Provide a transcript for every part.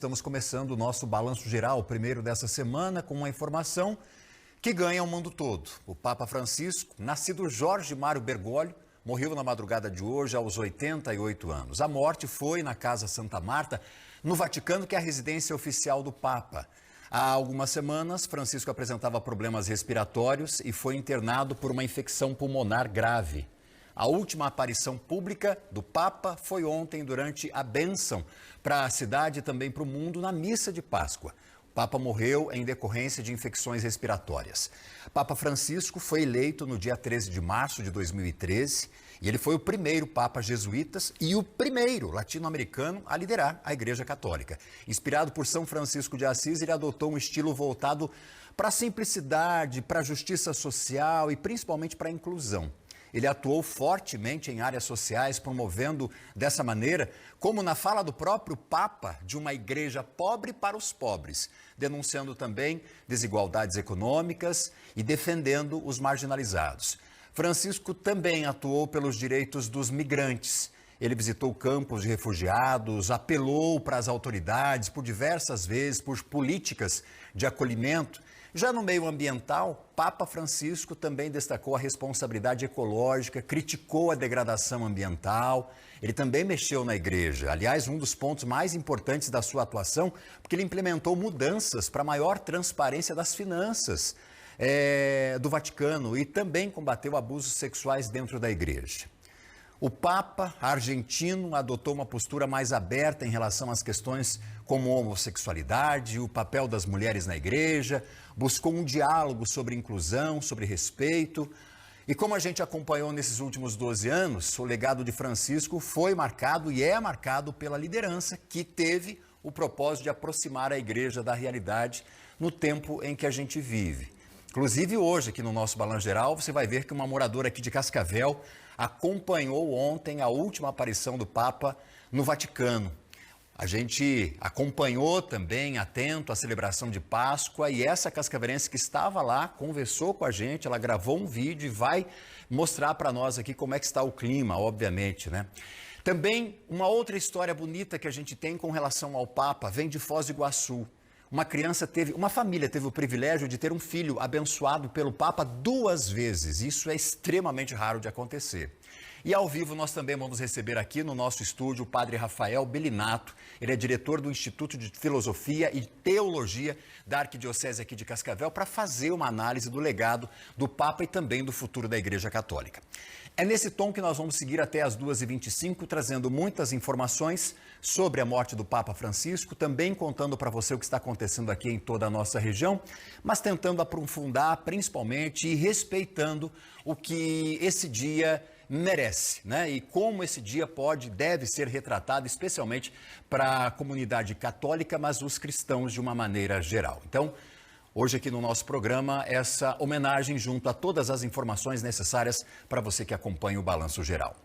Estamos começando o nosso balanço geral, o primeiro dessa semana, com uma informação que ganha o mundo todo. O Papa Francisco, nascido Jorge Mário Bergoglio, morreu na madrugada de hoje aos 88 anos. A morte foi na Casa Santa Marta, no Vaticano, que é a residência oficial do Papa. Há algumas semanas, Francisco apresentava problemas respiratórios e foi internado por uma infecção pulmonar grave. A última aparição pública do Papa foi ontem durante a bênção para a cidade e também para o mundo na missa de Páscoa. O Papa morreu em decorrência de infecções respiratórias. Papa Francisco foi eleito no dia 13 de março de 2013 e ele foi o primeiro Papa jesuíta e o primeiro latino-americano a liderar a Igreja Católica. Inspirado por São Francisco de Assis, ele adotou um estilo voltado para a simplicidade, para a justiça social e principalmente para a inclusão. Ele atuou fortemente em áreas sociais, promovendo dessa maneira, como na fala do próprio Papa, de uma igreja pobre para os pobres, denunciando também desigualdades econômicas e defendendo os marginalizados. Francisco também atuou pelos direitos dos migrantes. Ele visitou campos de refugiados, apelou para as autoridades por diversas vezes, por políticas de acolhimento. Já no meio ambiental, Papa Francisco também destacou a responsabilidade ecológica, criticou a degradação ambiental. Ele também mexeu na igreja. Aliás, um dos pontos mais importantes da sua atuação, porque ele implementou mudanças para maior transparência das finanças do Vaticano e também combateu abusos sexuais dentro da igreja. O Papa argentino adotou uma postura mais aberta em relação às questões como homossexualidade, o papel das mulheres na igreja, buscou um diálogo sobre inclusão, sobre respeito. E como a gente acompanhou nesses últimos 12 anos, o legado de Francisco foi marcado e é marcado pela liderança que teve o propósito de aproximar a igreja da realidade no tempo em que a gente vive. Inclusive hoje, aqui no nosso Balanço Geral, você vai ver que uma moradora aqui de Cascavel acompanhou ontem a última aparição do Papa no Vaticano. A gente acompanhou também, atento, a celebração de Páscoa, e essa cascavelense que estava lá, conversou com a gente, ela gravou um vídeo e vai mostrar para nós aqui como é que está o clima, obviamente, né? Também uma outra história bonita que a gente tem com relação ao Papa vem de Foz do Iguaçu. Uma família teve o privilégio de ter um filho abençoado pelo Papa 2 vezes. Isso é extremamente raro de acontecer. E ao vivo nós também vamos receber aqui no nosso estúdio o padre Rafael Belinato. Ele é diretor do Instituto de Filosofia e Teologia da Arquidiocese aqui de Cascavel para fazer uma análise do legado do Papa e também do futuro da Igreja Católica. É nesse tom que nós vamos seguir até as 2h25, trazendo muitas informações sobre a morte do Papa Francisco, também contando para você o que está acontecendo aqui em toda a nossa região, mas tentando aprofundar principalmente e respeitando o que esse dia merece, né? E como esse dia deve ser retratado, especialmente para a comunidade católica, mas os cristãos de uma maneira geral. Então, hoje aqui no nosso programa, essa homenagem junto a todas as informações necessárias para você que acompanha o Balanço Geral.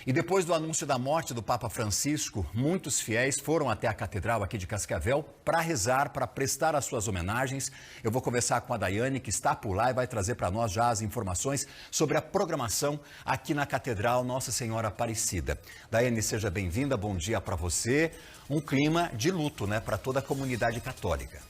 E depois do anúncio da morte do Papa Francisco, muitos fiéis foram até a Catedral aqui de Cascavel para rezar, para prestar as suas homenagens. Eu vou conversar com a Daiane, que está por lá e vai trazer para nós já as informações sobre a programação aqui na Catedral Nossa Senhora Aparecida. Daiane, seja bem-vinda, bom dia para você. Um clima de luto, né, para toda a comunidade católica.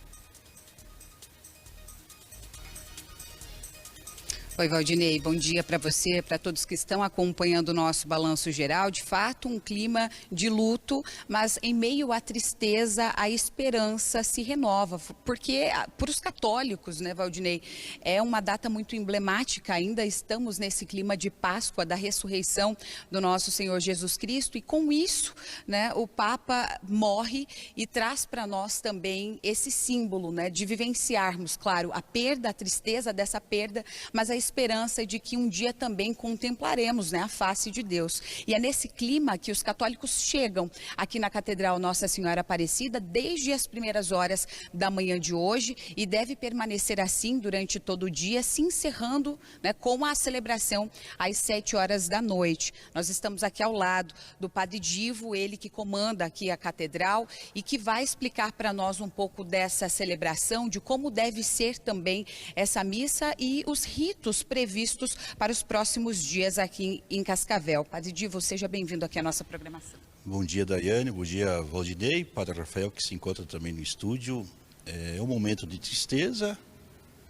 Oi, Valdinei, bom dia para você, para todos que estão acompanhando o nosso Balanço Geral. De fato, um clima de luto, mas em meio à tristeza, a esperança se renova, porque para os católicos, né, Valdinei, é uma data muito emblemática, ainda estamos nesse clima de Páscoa, da ressurreição do nosso Senhor Jesus Cristo, e com isso, né, o Papa morre e traz para nós também esse símbolo, né, de vivenciarmos, claro, a perda, a tristeza dessa perda, mas a esperança de que um dia também contemplaremos, né, a face de Deus. E é nesse clima que os católicos chegam aqui na Catedral Nossa Senhora Aparecida desde as primeiras horas da manhã de hoje e deve permanecer assim durante todo o dia, se encerrando, né, com a celebração às 7 horas da noite. Nós estamos aqui ao lado do Padre Divo, ele que comanda aqui a Catedral e que vai explicar para nós um pouco dessa celebração, de como deve ser também essa missa e os ritos previstos para os próximos dias aqui em Cascavel. Padre Divo, seja bem-vindo aqui à nossa programação. Bom dia, Daiane. Bom dia, Valdinei, Padre Rafael, que se encontra também no estúdio. É um momento de tristeza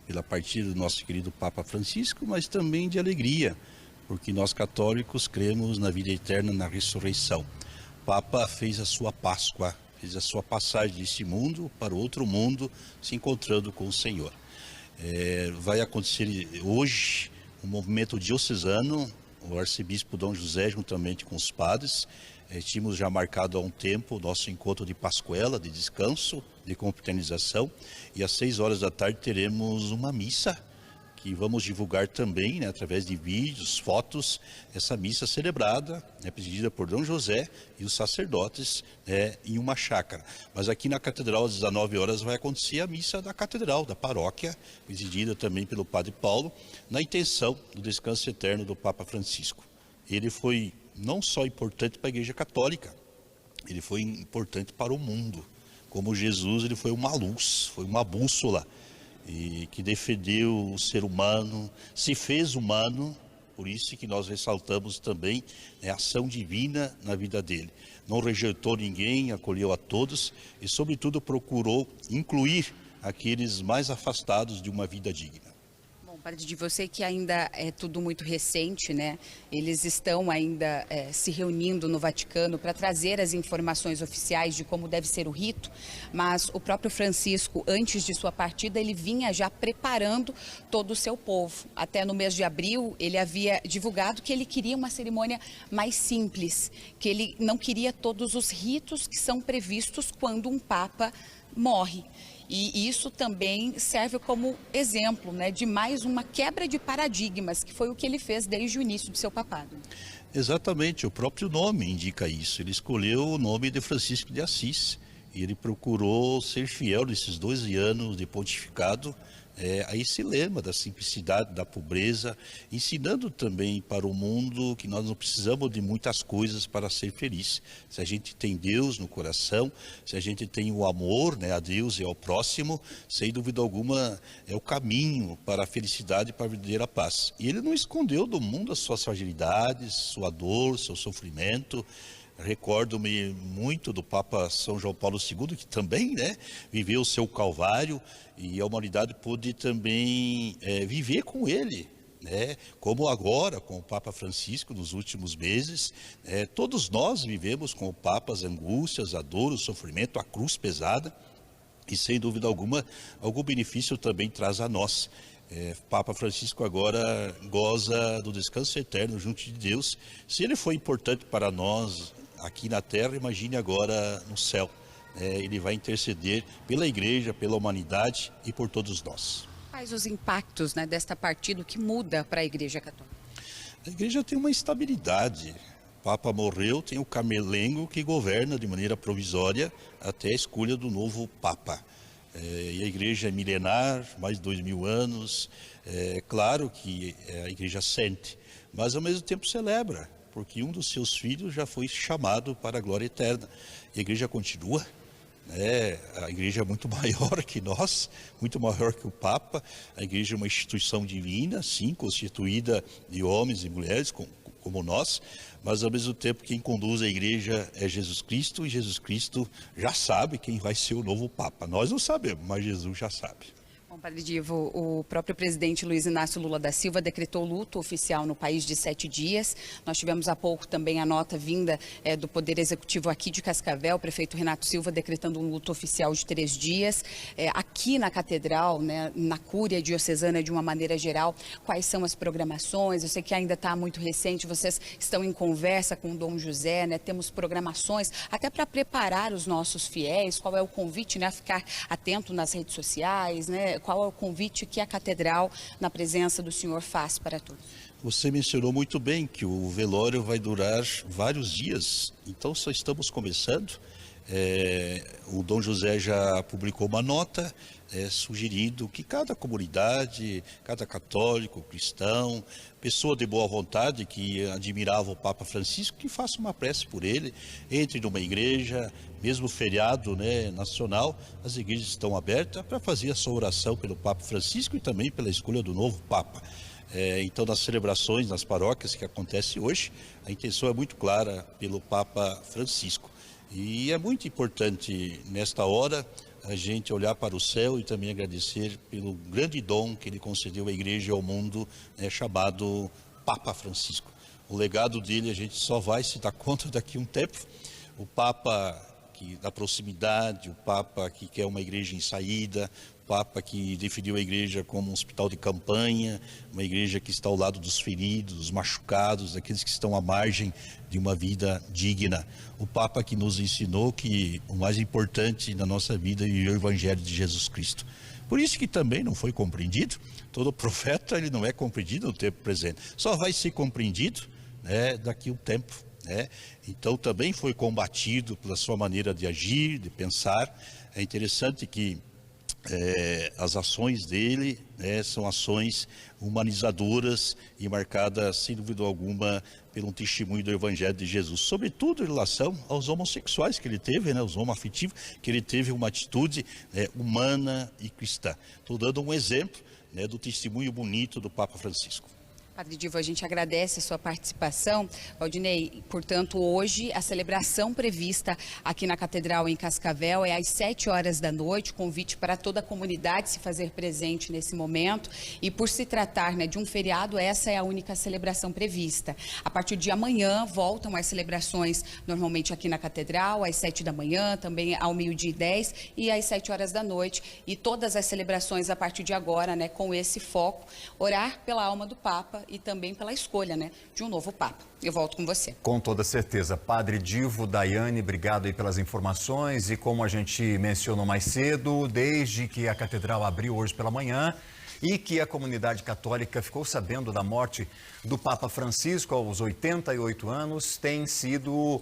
pela partida do nosso querido Papa Francisco, mas também de alegria, porque nós católicos cremos na vida eterna, na ressurreição. O Papa fez a sua Páscoa, fez a sua passagem deste mundo para outro mundo, se encontrando com o Senhor. Vai acontecer hoje um movimento diocesano, o arcebispo Dom José, juntamente com os padres, tínhamos já marcado há um tempo o nosso encontro de Pascuela, de descanso, de confraternização, e às 6 horas da tarde teremos uma missa, que vamos divulgar também, né, através de vídeos, fotos, essa missa celebrada, presidida por Dom José e os sacerdotes, em uma chácara. Mas aqui na Catedral, às 19 horas, vai acontecer a missa da Catedral, da paróquia, presidida também pelo Padre Paulo, na intenção do descanso eterno do Papa Francisco. Ele foi não só importante para a Igreja Católica, ele foi importante para o mundo. Como Jesus, ele foi uma luz, foi uma bússola, e que defendeu o ser humano, se fez humano, por isso que nós ressaltamos também a ação divina na vida dele. Não rejeitou ninguém, acolheu a todos e, sobretudo, procurou incluir aqueles mais afastados de uma vida digna. Padre, de você que ainda é tudo muito recente, né? Eles estão ainda se reunindo no Vaticano para trazer as informações oficiais de como deve ser o rito, mas o próprio Francisco, antes de sua partida, ele vinha já preparando todo o seu povo. Até no mês de abril, ele havia divulgado que ele queria uma cerimônia mais simples, que ele não queria todos os ritos que são previstos quando um Papa morre. E isso também serve como exemplo, né, de mais uma quebra de paradigmas, que foi o que ele fez desde o início do seu papado. Exatamente, o próprio nome indica isso. Ele escolheu o nome de Francisco de Assis e ele procurou ser fiel nesses 12 anos de pontificado a esse lema da simplicidade, da pobreza, ensinando também para o mundo que nós não precisamos de muitas coisas para ser feliz. Se a gente tem Deus no coração, se a gente tem o amor, né, a Deus e ao próximo, sem dúvida alguma é o caminho para a felicidade e para a verdadeira paz. E ele não escondeu do mundo as suas fragilidades, sua dor, seu sofrimento. Recordo-me muito do Papa São João Paulo II, que também, né, viveu o seu Calvário, e a humanidade pôde também viver com ele, né, como agora com o Papa Francisco nos últimos meses. Todos nós vivemos com o Papa as angústias, a dor, o sofrimento, a cruz pesada, e sem dúvida alguma, algum benefício também traz a nós. Papa Francisco agora goza do descanso eterno junto de Deus. Se ele foi importante para nós aqui na terra, imagine agora no céu. Ele vai interceder pela igreja, pela humanidade e por todos nós. Quais os impactos, né, desta partida que muda para a Igreja Católica? A igreja tem uma estabilidade. O Papa morreu, tem o Camerlengo que governa de maneira provisória até a escolha do novo Papa. E a igreja é milenar, mais de 2000 anos. É claro que a igreja sente, mas ao mesmo tempo celebra, porque um dos seus filhos já foi chamado para a glória eterna. E a igreja continua, né? A igreja é muito maior que nós, muito maior que o Papa. A igreja é uma instituição divina, sim, constituída de homens e mulheres como nós, mas ao mesmo tempo quem conduz a igreja é Jesus Cristo, e Jesus Cristo já sabe quem vai ser o novo Papa. Nós não sabemos, mas Jesus já sabe. Bom, Padre Divo, o próprio presidente Luiz Inácio Lula da Silva decretou luto oficial no país de 7 dias. Nós tivemos há pouco também a nota vinda do Poder Executivo aqui de Cascavel, o prefeito Renato Silva decretando um luto oficial de 3 dias. Aqui na Catedral, né, na Cúria Diocesana de uma maneira geral, quais são as programações? Eu sei que ainda está muito recente, vocês estão em conversa com o Dom José, né? Temos programações até para preparar os nossos fiéis. Qual é o convite, né, a ficar atento nas redes sociais, né? Qual é o convite que a Catedral, na presença do Senhor, faz para todos? Você mencionou muito bem que o velório vai durar vários dias, então só estamos começando. O Dom José já publicou uma nota sugerindo que cada comunidade, cada católico, cristão, pessoa de boa vontade que admirava o Papa Francisco, que faça uma prece por ele, entre numa igreja, mesmo feriado, né, nacional, as igrejas estão abertas para fazer a sua oração pelo Papa Francisco e também pela escolha do novo Papa. Então, nas celebrações, nas paróquias que acontecem hoje, a intenção é muito clara pelo Papa Francisco. E é muito importante, nesta hora, a gente olhar para o céu e também agradecer pelo grande dom que ele concedeu à Igreja e ao mundo, chamado Papa Francisco. O legado dele a gente só vai se dar conta daqui a um tempo. O Papa da proximidade, o Papa que quer uma igreja em saída, o Papa que definiu a igreja como um hospital de campanha, uma igreja que está ao lado dos feridos, dos machucados, daqueles que estão à margem de uma vida digna. O Papa que nos ensinou que o mais importante na nossa vida é o Evangelho de Jesus Cristo. Por isso que também não foi compreendido. Todo profeta ele não é compreendido no tempo presente. Só vai ser compreendido daqui a um tempo. Então também foi combatido pela sua maneira de agir, de pensar. É interessante que as ações dele são ações humanizadoras e marcadas, sem dúvida alguma, pelo testemunho do Evangelho de Jesus, sobretudo em relação aos homossexuais que ele teve, os homoafetivos, que ele teve uma atitude humana e cristã. Estou dando um exemplo do testemunho bonito do Papa Francisco. Padre Divo, a gente agradece a sua participação. Valdinei, portanto, hoje a celebração prevista aqui na Catedral em Cascavel é às 7 horas da noite, convite para toda a comunidade se fazer presente nesse momento. E por se tratar de um feriado, essa é a única celebração prevista. A partir de amanhã voltam as celebrações normalmente aqui na Catedral, às 7 da manhã, também ao 12h10 e às 7 horas da noite. E todas as celebrações a partir de agora, com esse foco, orar pela alma do Papa e também pela escolha de um novo Papa. Eu volto com você. Com toda certeza. Padre Divo, Daiane, obrigado aí pelas informações. E como a gente mencionou mais cedo, desde que a Catedral abriu hoje pela manhã e que a comunidade católica ficou sabendo da morte do Papa Francisco aos 88 anos, tem sido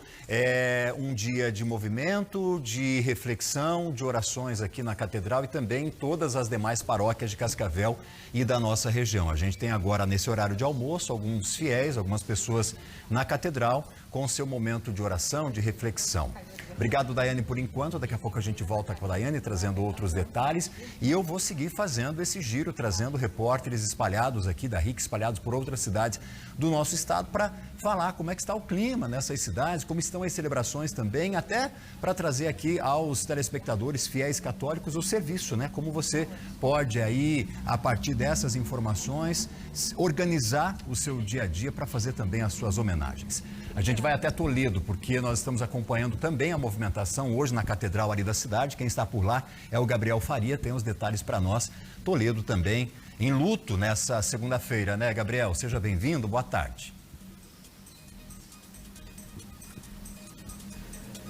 um dia de movimento, de reflexão, de orações aqui na Catedral e também em todas as demais paróquias de Cascavel e da nossa região. A gente tem agora, nesse horário de almoço, alguns fiéis, algumas pessoas na Catedral com seu momento de oração, de reflexão. Obrigado, Daiane, por enquanto. Daqui a pouco a gente volta com a Daiane, trazendo outros detalhes. E eu vou seguir fazendo esse giro, trazendo repórteres espalhados aqui da RIC, espalhados por outras cidades do nosso estado, para falar como é que está o clima nessas cidades, como estão as celebrações também, até para trazer aqui aos telespectadores fiéis católicos o serviço, como você pode aí, a partir dessas informações, organizar o seu dia a dia para fazer também as suas homenagens. A gente vai até Toledo, porque nós estamos acompanhando também a movimentação hoje na Catedral ali da cidade. Quem está por lá é o Gabriel Faria, tem os detalhes para nós. Toledo também em luto nessa segunda-feira, Gabriel? Seja bem-vindo, boa tarde.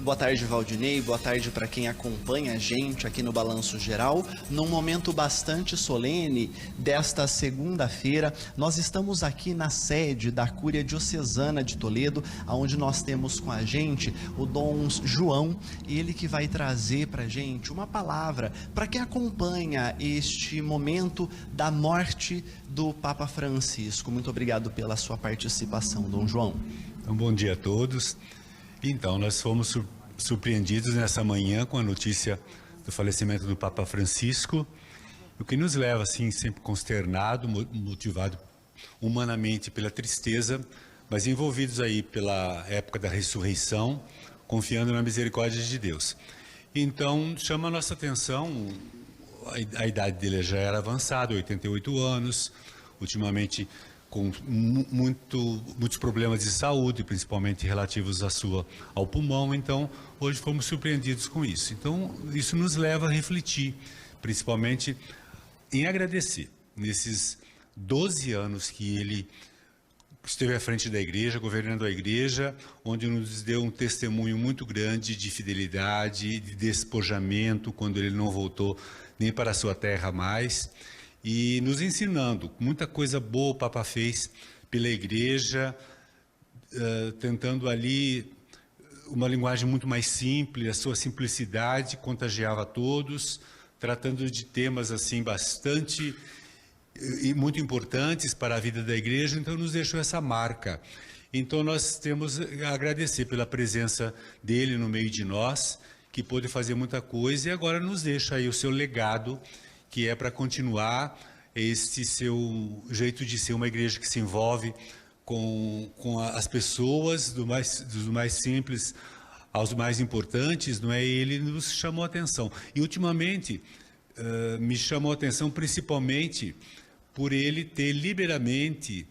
Boa tarde, Valdinei. Boa tarde para quem acompanha a gente aqui no Balanço Geral. Num momento bastante solene desta segunda-feira, nós estamos aqui na sede da Cúria Diocesana de Toledo, onde nós temos com a gente o Dom João, ele que vai trazer para a gente uma palavra para quem acompanha este momento da morte do Papa Francisco. Muito obrigado pela sua participação, Dom João. Então, bom dia a todos. Então, nós fomos surpreendidos nessa manhã com a notícia do falecimento do Papa Francisco, o que nos leva, assim, sempre consternado, motivado humanamente pela tristeza, mas envolvidos aí pela época da ressurreição, confiando na misericórdia de Deus. Então, chama a nossa atenção, a idade dele já era avançada, 88 anos, ultimamente com muitos problemas de saúde, principalmente relativos ao pulmão. Então, hoje fomos surpreendidos com isso. Então, isso nos leva a refletir, principalmente em agradecer. Nesses 12 anos que ele esteve à frente da igreja, governando a igreja, onde nos deu um testemunho muito grande de fidelidade, de despojamento, quando ele não voltou nem para a sua terra mais, e nos ensinando, muita coisa boa o Papa fez pela igreja, tentando ali uma linguagem muito mais simples, a sua simplicidade contagiava a todos, tratando de temas assim bastante e muito importantes para a vida da igreja, então nos deixou essa marca. Então nós temos a agradecer pela presença dele no meio de nós, que pôde fazer muita coisa e agora nos deixa aí o seu legado, que é para continuar esse seu jeito de ser uma igreja que se envolve com as pessoas, dos mais simples aos mais importantes, não é? Ele nos chamou a atenção. E, ultimamente, me chamou a atenção principalmente por ele ter liberamente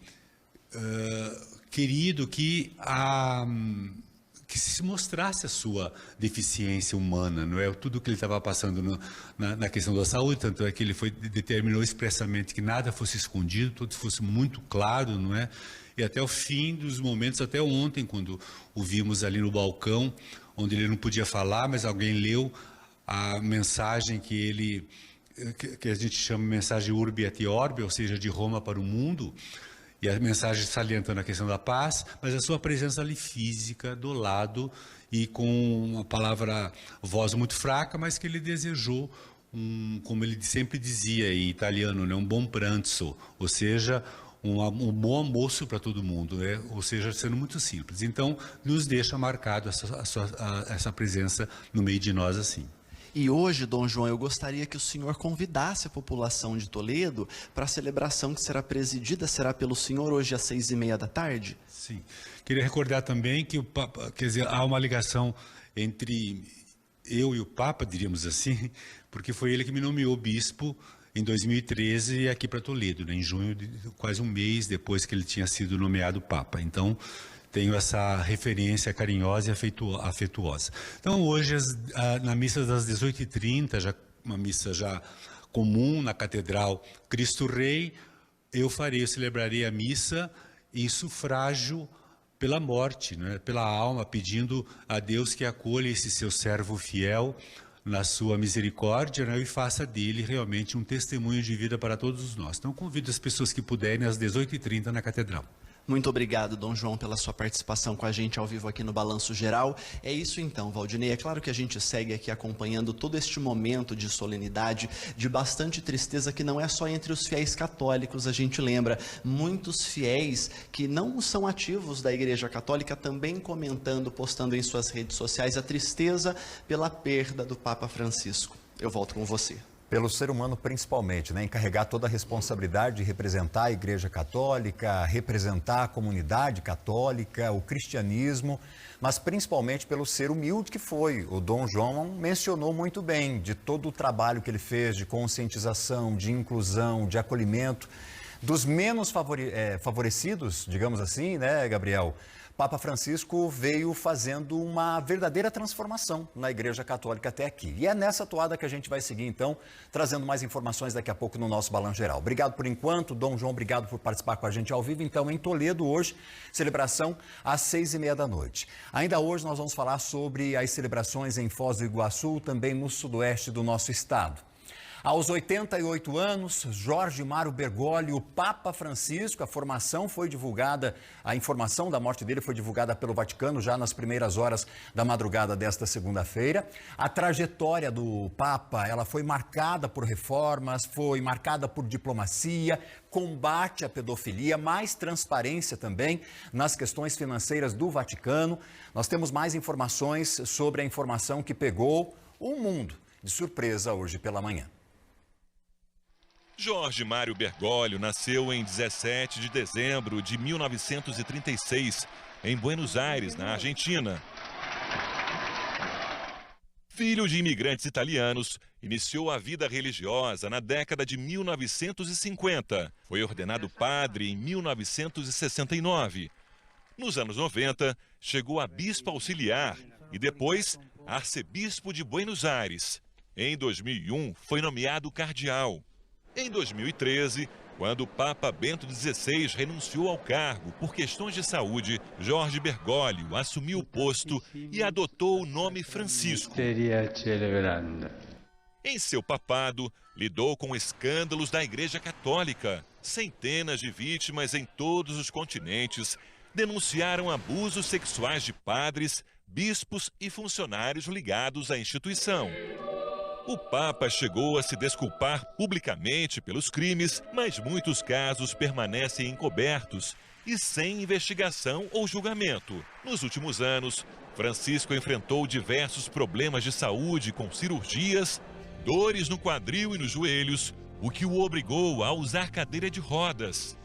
querido que se mostrasse a sua deficiência humana, não é? Tudo que ele estava passando na questão da saúde, tanto é que ele determinou expressamente que nada fosse escondido, tudo fosse muito claro, não é? E até o fim dos momentos, até ontem, quando o vimos ali no balcão, onde ele não podia falar, mas alguém leu a mensagem que a gente chama de mensagem Urbi et Orbi, ou seja, de Roma para o mundo, e a mensagem salientando a questão da paz, mas a sua presença ali física, do lado, e com uma voz muito fraca, mas que ele desejou, como ele sempre dizia em italiano, né, um bom pranzo, ou seja, um bom almoço para todo mundo, né? Ou seja, sendo muito simples. Então, nos deixa marcado essa presença no meio de nós assim. E hoje, Dom João, eu gostaria que o senhor convidasse a população de Toledo para a celebração que será pelo senhor hoje às 6h30 da tarde? Sim. Queria recordar também que há uma ligação entre eu e o Papa, diríamos assim, porque foi ele que me nomeou bispo em 2013 aqui para Toledo, né, em junho, quase um mês depois que ele tinha sido nomeado Papa. Então, tenho essa referência carinhosa e afetuosa. Então, hoje, na missa das 18h30, uma missa já comum na Catedral Cristo Rei, eu celebrarei a missa em sufrágio pela morte, né, pela alma, pedindo a Deus que acolha esse seu servo fiel na sua misericórdia, né, e faça dele realmente um testemunho de vida para todos nós. Então, convido as pessoas que puderem às 18h30 na Catedral. Muito obrigado, Dom João, pela sua participação com a gente ao vivo aqui no Balanço Geral. É isso então, Valdinei. É claro que a gente segue aqui acompanhando todo este momento de solenidade, de bastante tristeza, que não é só entre os fiéis católicos. A gente lembra muitos fiéis que não são ativos da Igreja Católica também comentando, postando em suas redes sociais a tristeza pela perda do Papa Francisco. Eu volto com você. Pelo ser humano principalmente, né? Encarregar toda a responsabilidade de representar a Igreja Católica, representar a comunidade católica, o cristianismo, mas principalmente pelo ser humilde que foi. O Dom João mencionou muito bem de todo o trabalho que ele fez de conscientização, de inclusão, de acolhimento dos menos favorecidos, digamos assim, né, Gabriel? Papa Francisco veio fazendo uma verdadeira transformação na Igreja Católica até aqui. E é nessa toada que a gente vai seguir, então, trazendo mais informações daqui a pouco no nosso Balanço Geral. Obrigado por enquanto, Dom João, obrigado por participar com a gente ao vivo. Então, em Toledo, hoje, celebração às 6h30 da noite. Ainda hoje nós vamos falar sobre as celebrações em Foz do Iguaçu, também no sudoeste do nosso estado. Aos 88 anos, Jorge Mário Bergoglio, o Papa Francisco, a informação da morte dele foi divulgada pelo Vaticano já nas primeiras horas da madrugada desta segunda-feira. A trajetória do Papa, ela foi marcada por reformas, foi marcada por diplomacia, combate à pedofilia, mais transparência também nas questões financeiras do Vaticano. Nós temos mais informações sobre a informação que pegou o mundo de surpresa hoje pela manhã. Jorge Mário Bergoglio nasceu em 17 de dezembro de 1936, em Buenos Aires, na Argentina. Filho de imigrantes italianos, iniciou a vida religiosa na década de 1950. Foi ordenado padre em 1969. Nos anos 90, chegou a bispo auxiliar e depois arcebispo de Buenos Aires. Em 2001, foi nomeado cardeal. Em 2013, quando o Papa Bento XVI renunciou ao cargo por questões de saúde, Jorge Bergoglio assumiu o posto e adotou o nome Francisco. Em seu papado, lidou com escândalos da Igreja Católica. Centenas de vítimas em todos os continentes denunciaram abusos sexuais de padres, bispos e funcionários ligados à instituição. O Papa chegou a se desculpar publicamente pelos crimes, mas muitos casos permanecem encobertos e sem investigação ou julgamento. Nos últimos anos, Francisco enfrentou diversos problemas de saúde com cirurgias, dores no quadril e nos joelhos, o que o obrigou a usar cadeira de rodas.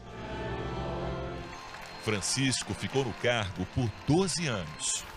Francisco ficou no cargo por 12 anos.